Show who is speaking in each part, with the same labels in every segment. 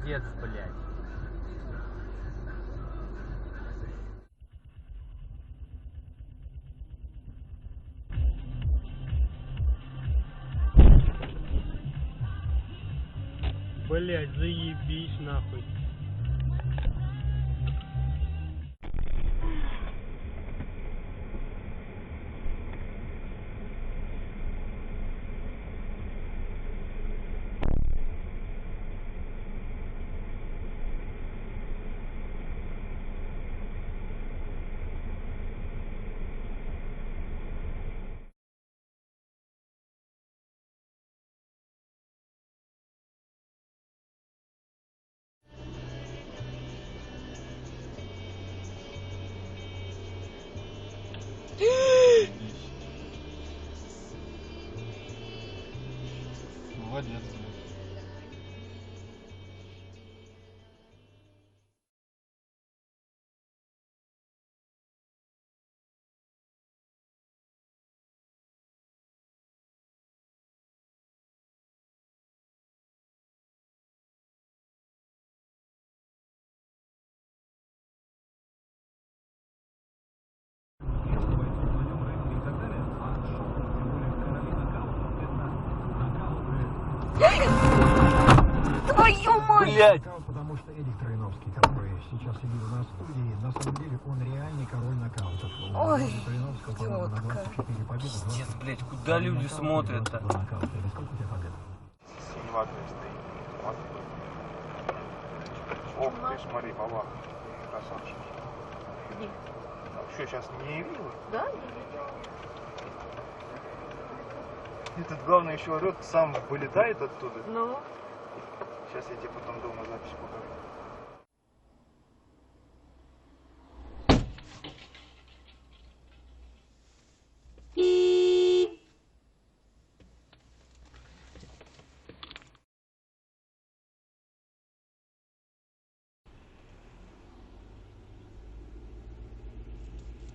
Speaker 1: Пиздец, блядь. Блядь, заебись нахуй.
Speaker 2: Молодец, блядь.
Speaker 3: Твою мать!
Speaker 1: Блядь!
Speaker 4: Потому что Эдик Троиновский, который сейчас сидит у нас в студии, на самом деле он реальный король нокаутов.
Speaker 3: Ой,
Speaker 4: Троиновского, по-моему, на 24 победы.
Speaker 1: Пиздец, блядь, куда люди смотрят-то?
Speaker 4: Сколько у тебя побед?
Speaker 2: Синеватый стоит. Ох ты, смотри, баба. Красавчик.
Speaker 3: Где?
Speaker 2: Что, сейчас не видела?
Speaker 3: Да, не видела.
Speaker 2: Этот главный еще орет, сам вылетает оттуда.
Speaker 3: Ну?
Speaker 2: Сейчас я тебе потом дома запись покажу.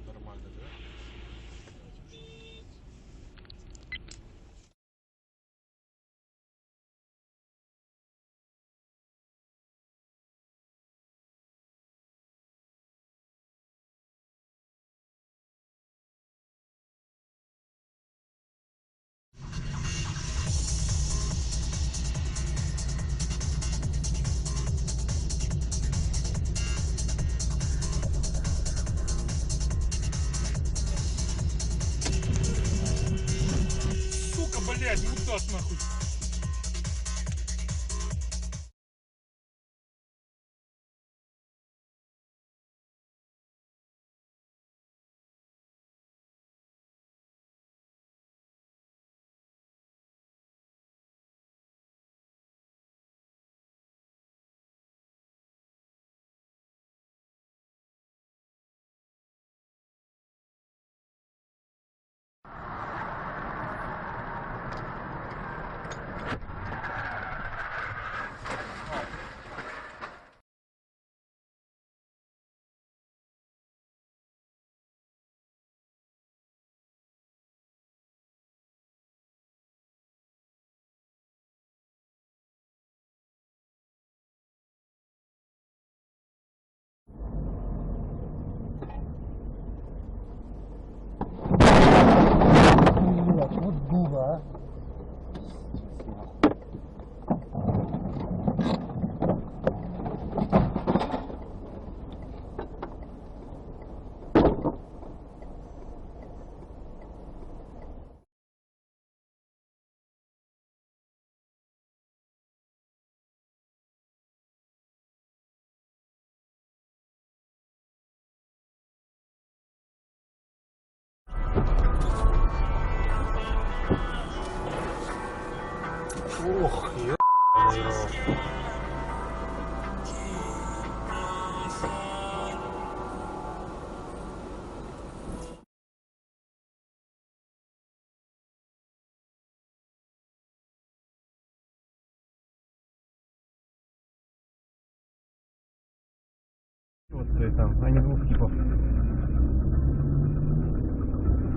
Speaker 5: Нормально, да? Сука, блядь, мудак нахуй.
Speaker 4: Вот дура, а.
Speaker 1: Ох, ё...
Speaker 4: Вот там, они двух типов.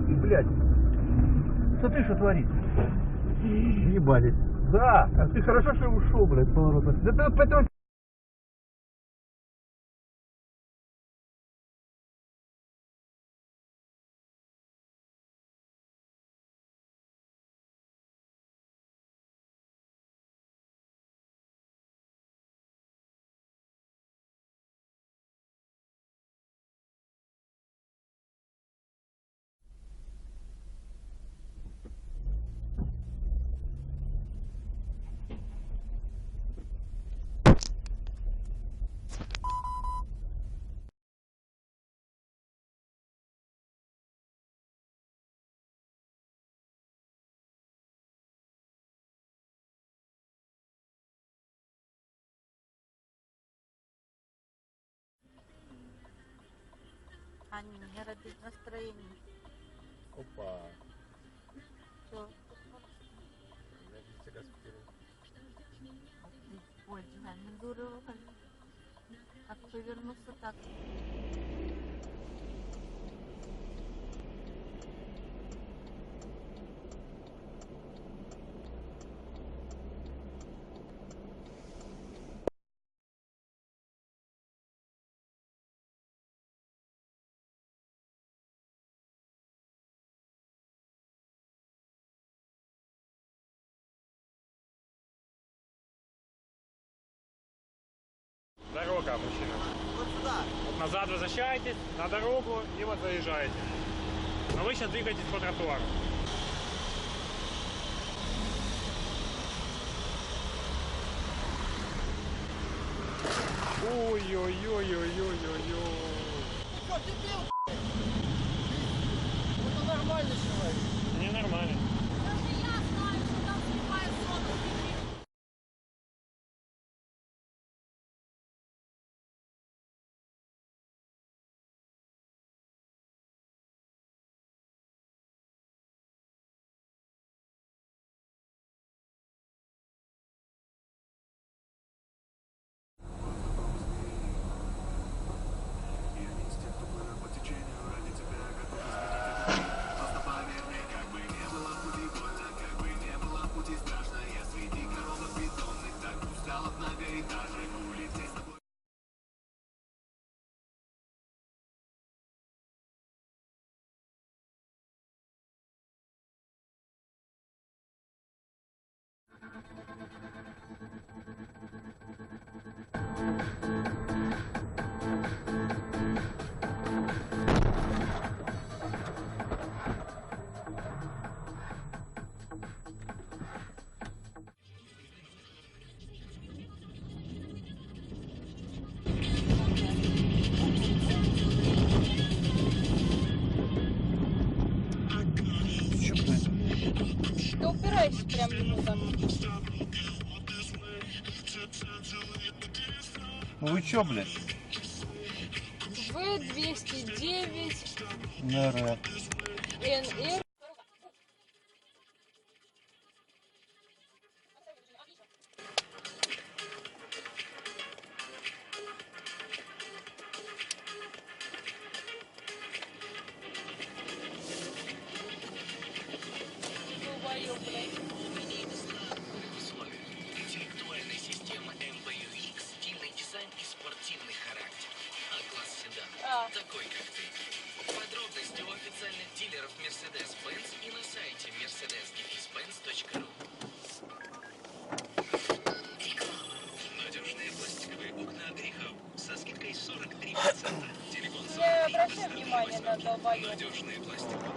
Speaker 1: И, блядь,
Speaker 4: Смотри, что творит.
Speaker 1: ебались.
Speaker 4: Да, а ты хорошо, что ушел, блядь, с поворота. Да ты поэтому
Speaker 3: Аня, не робить настроение.
Speaker 6: Опа.
Speaker 3: Что? Ой, не здорово. Как повернулся так.
Speaker 5: Дорога, мужчина. Вот сюда. Вот назад возвращаетесь, на дорогу и вот заезжаете. Но вы сейчас двигаетесь по тротуару. Ой-ой-ой-ой-ой-ой-ой.
Speaker 6: Что, дебил, это нормально человек.
Speaker 5: Ненормально.
Speaker 3: Даже я знаю, что там слепая зона. Ты упираешься прям ему там.
Speaker 2: Ну вы чё, блядь?
Speaker 3: В-209
Speaker 2: НР.
Speaker 3: НР.
Speaker 7: Интеллектуальная система MBUX, стильный дизайн и спортивный характер. А-класс седан. Такой, как ты. Подробности у официальных дилеров Mercedes-Benz и на сайте mercedes-benz.ru. Надежные пластиковые окна Грихау со скидкой 43%. Телефон 43.
Speaker 3: Не обращай внимания на долбоёб.
Speaker 7: Надежные пластиковые.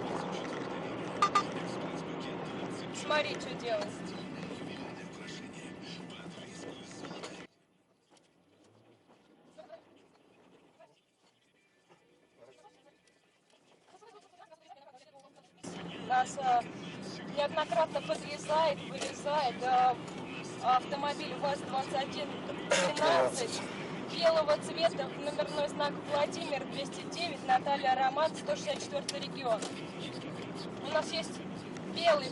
Speaker 3: Смотри, что делать. Нас неоднократно подрезает, вылезает автомобиль ВАЗ-2113 белого цвета, номерной знак Владимир 209, Наталья Роман, 164 регион. У нас есть белый.